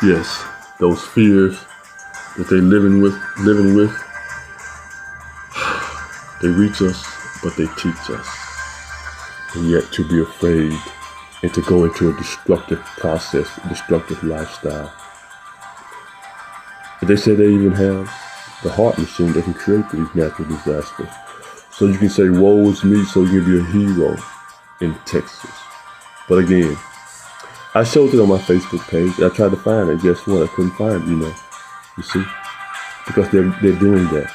Yes, those fears that they living with, they reach us, but they teach us. And yet to be afraid and to go into a destructive process, a destructive lifestyle. But they say they even have the heart machine that can create these natural disasters. So you can say, woe is me, so you can be a hero in Texas. But again, I showed it on my Facebook page. I tried to find it. Guess what? I couldn't find it, You see? Because they're doing that.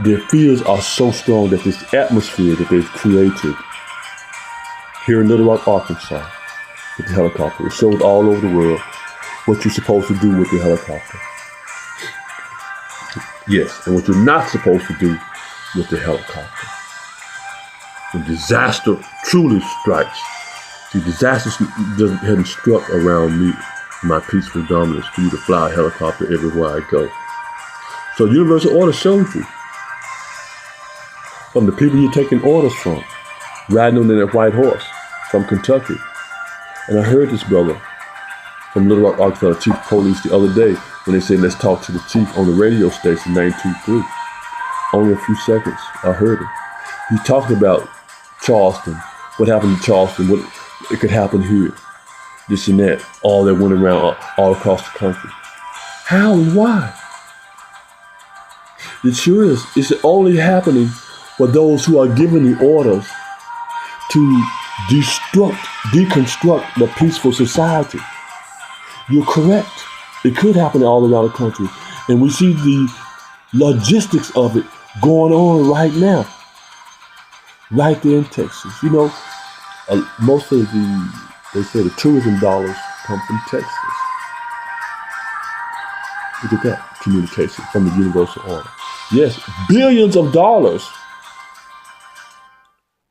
Their fears are so strong that this atmosphere that they've created here in Little Rock, Arkansas, with the helicopter, it shows all over the world what you're supposed to do with the helicopter. Yes, and what you're not supposed to do with the helicopter. When disaster truly strikes, see, disaster hasn't struck around me, my peaceful dominance, for you to fly a helicopter everywhere I go. So universal order shows you from the people you're taking orders from, riding on that white horse from Kentucky. And I heard this brother from Little Rock, Arkansas, chief of police, the other day when they said, let's talk to the chief on the radio station 923. Only a few seconds, I heard him. He talked about Charleston, what happened in Charleston, what it could happen here, this and that, all that went around all across the country. How and why? It sure is. It's only happening for those who are given the orders to deconstruct the peaceful society. You're correct. It could happen all around the country. And we see the logistics of it going on right now. Right there in Texas. Most of they say the tourism dollars come from Texas. Look at that communication from the universal order. Yes, billions of dollars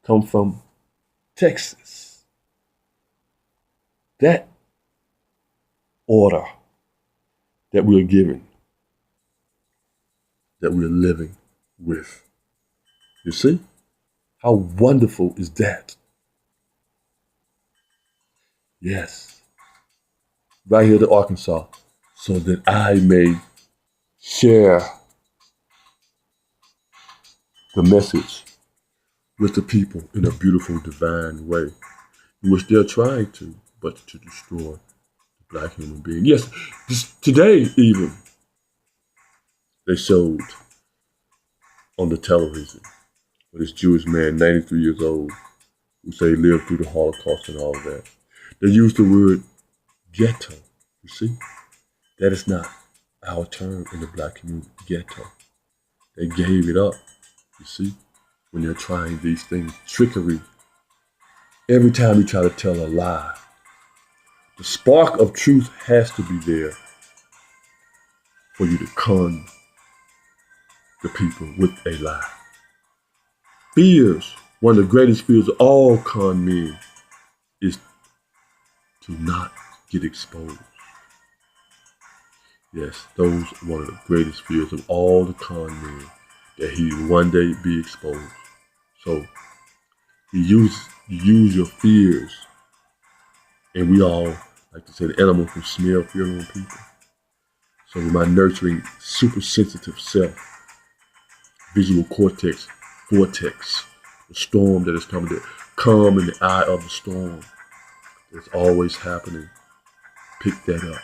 come from Texas. That order that we're given, that we're living with. You see? How wonderful is that? Yes. Right here to Arkansas, so that I may share the message with the people in a beautiful, divine way, in which they're trying to, but to destroy the black human being. Yes, today even, they showed on the television with this Jewish man, 93 years old, who say he lived through the Holocaust and all of that. They used the word ghetto, you see? That is not our term in the black community, ghetto. They gave it up, you see, when they're trying these things, trickery. Every time you try to tell a lie, the spark of truth has to be there for you to con the people with a lie. Fears, one of the greatest fears of all con men is to not get exposed. Yes, those are one of the greatest fears of all the con men, that he will one day be exposed. So you use your fears, and we all, like to say, the animal can smell fear on people. So with my nurturing, super sensitive self, visual cortex, vortex, the storm that is coming, to calm in the eye of the storm, it's always happening. Pick that up.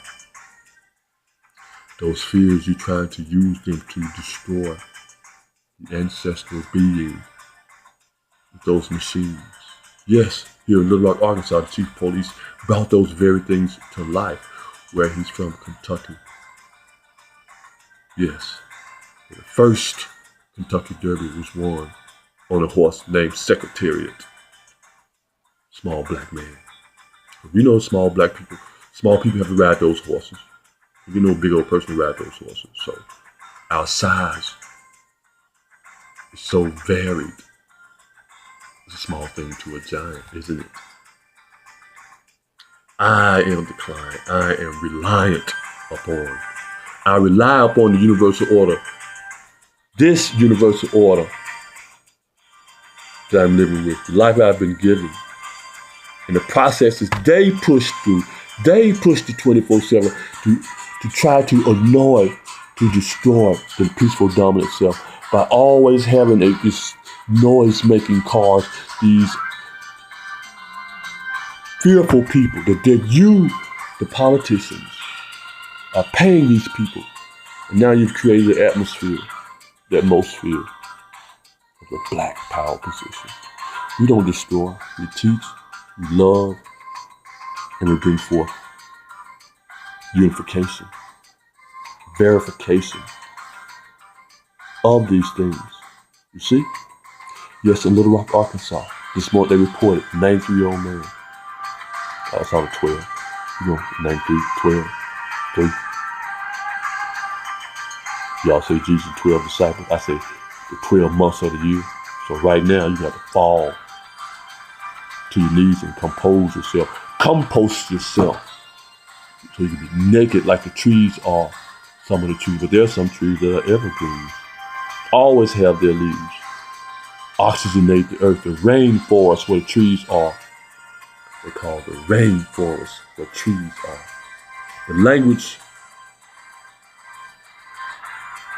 Those fears, you're trying to use them to destroy the ancestral being with those machines. Yes, here in Little Rock, Arkansas, the chief of police brought those very things to life, where he's from, Kentucky. Yes, the first Kentucky Derby was won on a horse named Secretariat. Small black man. You know, small people have to ride those horses. You know, a big old person to ride those horses. So our size is so varied. It's a small thing to a giant, isn't it? I am declined. I am reliant upon. I rely upon the universal order. This universal order that I'm living with, the life I've been given, and the processes they push through, They push the 24/7 to try to annoy, to destroy the peaceful dominant self by always having this noise-making cars, these fearful people that you, the politicians, are paying these people. And now you've created an atmosphere, the atmosphere of a black power position. We don't destroy, we teach, we love, and we bring forth unification, verification of these things. You see? Yes, in Little Rock, Arkansas, this morning they reported 93-year-old man. I saw the 12. 93, 12, 3. Y'all say Jesus 12 disciples. I say the 12 months of the year. So right now you got to fall to your knees and compose yourself. Compost yourself. So you can be naked like the trees are. Some of the trees, but there are some trees that are evergreens. Always have their leaves. Oxygenate the earth. The rainforest where the trees are. They call the rainforest where trees are. The language,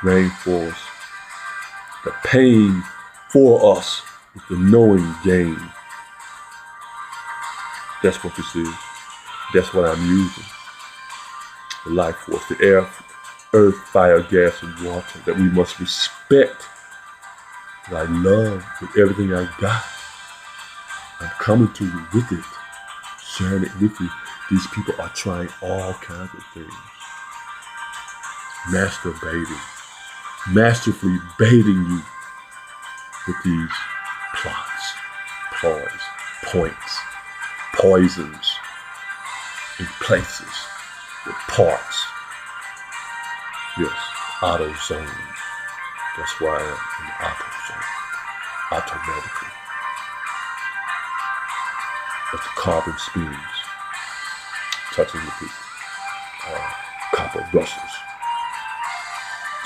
rainforest. The pain for us is the knowing game. That's what this is. That's what I'm using. The life force, the air, earth, fire, gas, and water that we must respect. That I love with everything I got. I'm coming to you with it, sharing it with you. These people are trying all kinds of things. Masturbating, masterfully baiting you with these plots, ploys, points, poisons in places with parts. Yes, auto zone. That's why I'm in the auto zone. Automatically. As the carbon spins, touching the copper brushes,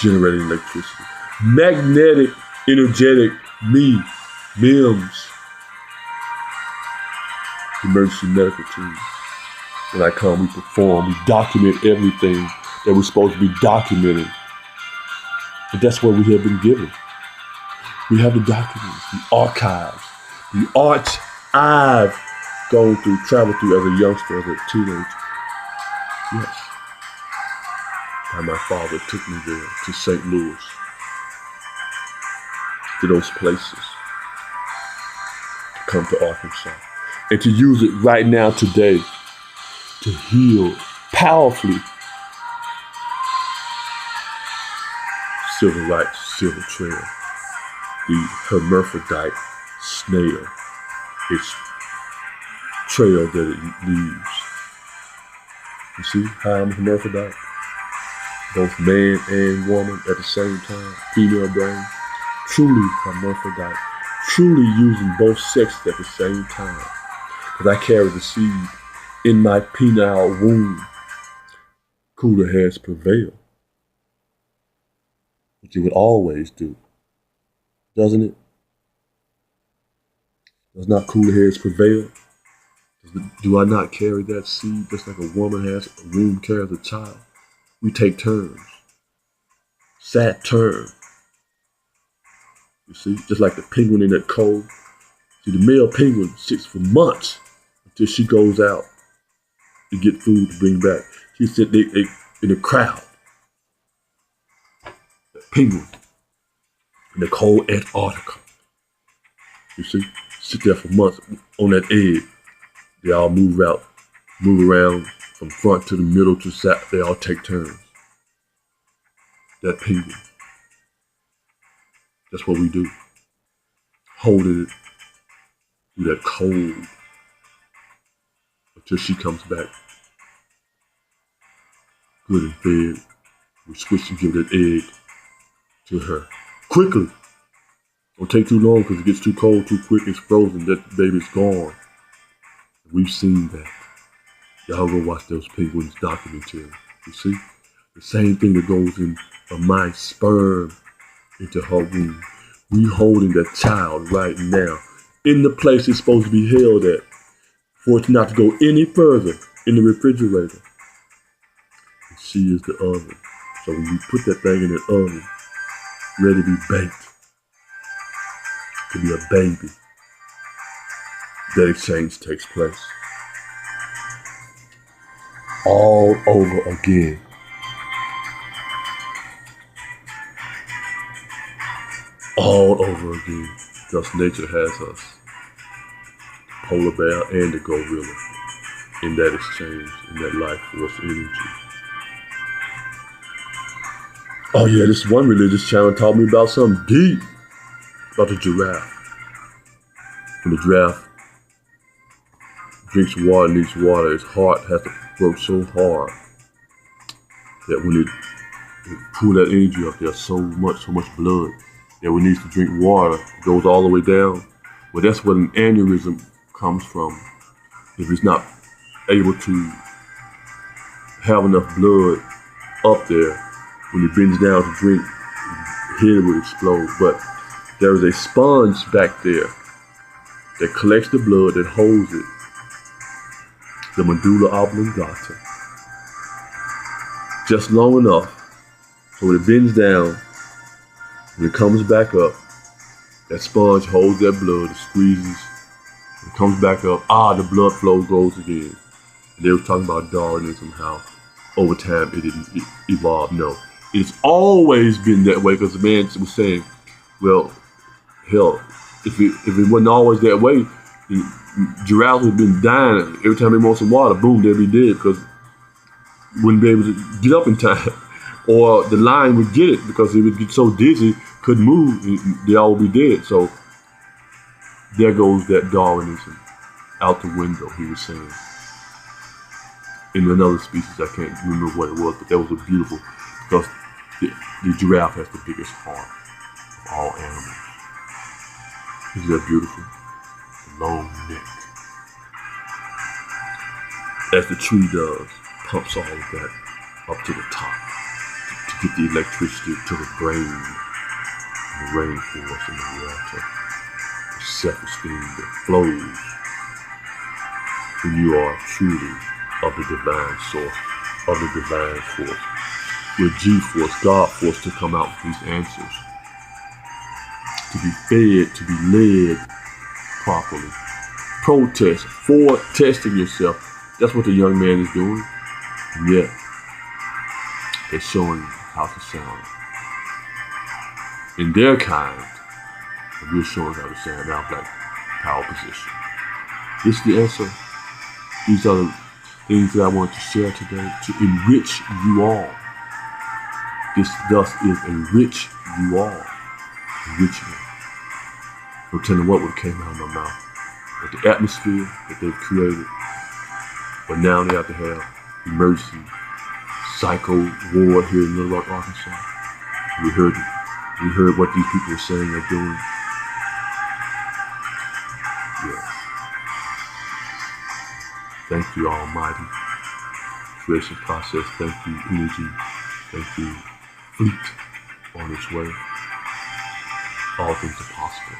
generating electricity. Magnetic, energetic MEMS. Emergency medical teams. When I come, we perform, we document everything that we're supposed to be documenting. And that's what we have been given. We have the documents, the archives, the arts I've traveled through as a youngster, as a teenager. Yes. And my father took me there to St. Louis, to those places, to come to Arkansas, and to use it right now today to heal powerfully civil rights, civil trail, the hermaphrodite snail, its trail that it leaves. You see how I'm hermaphrodite? Both man and woman at the same time, female brain, truly hermaphrodite, truly using both sexes at the same time. Because I carry the seed in my penile womb. Cooler heads prevail. Which it would always do. Doesn't it? Does not cooler heads prevail? Do I not carry that seed just like a woman has, a womb carries a child? We take turns. Saturn. You see, just like the penguin in that cove. See, the male penguin sits for months until she goes out to get food to bring back. She sits in a crowd. The penguin in the cold Antarctica. You see, sit there for months on that egg. They all move around from front to the middle to side. They all take turns. That penguin. That's what we do. Holding it through that cold until she comes back. Good and fed. We switch and give that egg to her. Quickly. Don't take too long because it gets too cold, too quick, it's frozen, that baby's gone. We've seen that. Y'all go watch those penguins documentary. You see? The same thing that goes in from my sperm into her womb. We holding that child right now in the place it's supposed to be held at for it not to go any further in the refrigerator. And she is the oven. So when you put that thing in the oven, ready to be baked, to be a baby, that exchange takes place. All over again. All over again. Because nature has us, polar bear and the gorilla, in that exchange, in that life force energy. Oh yeah, this one religious channel taught me about something deep, about the giraffe. When the giraffe drinks water, needs water, its heart has to work so hard that when it pull that energy up, there's so much blood that when it needs to drink water, it goes all the way down. Well, that's what an aneurysm comes from. If it's not able to have enough blood up there, when it bends down to drink, his head would explode. But there is a sponge back there that collects the blood, that holds it, the medulla oblongata, just long enough so when it bends down, when it comes back up, that sponge holds that blood, it squeezes, it comes back up, the blood flow goes again. And they were talking about Darwinism, how over time it didn't evolve. No, it's always been that way, because the man was saying, well, hell, if it wasn't always that way, the giraffes would have been dying. Every time they want some water, boom, they'd be dead, because wouldn't be able to get up in time. Or the lion would get it because it would get so dizzy, couldn't move, they all would be dead. So there goes that Darwinism out the window, he was saying. In another species, I can't remember what it was, but that was a beautiful, because the giraffe has the biggest heart of all animals. Isn't that beautiful? The long neck. As the tree does, pumps all of that up to the top to get the electricity to the brain, and the rainforest, and the water, the self-esteem that flows when you are truly of the divine source, of the divine force, with G-force, God force, to come out with these answers, to be fed, to be led properly. Protest, for testing yourself. That's what the young man is doing. And yet, they're showing how to sound. In their kind, and we're showing how to sound in our black power position. This is the answer. These are the things that I want to share today to enrich you all. This thus is enrich you all. Enrichment. No telling what would have came out of my mouth. But the atmosphere that they've created. But now they have to have emergency psycho ward here in Little Rock, Arkansas. We heard what these people are saying they're doing. Yes. Thank you, Almighty. Creation process. Thank you, energy. Thank you, fleet on its way. All things are possible.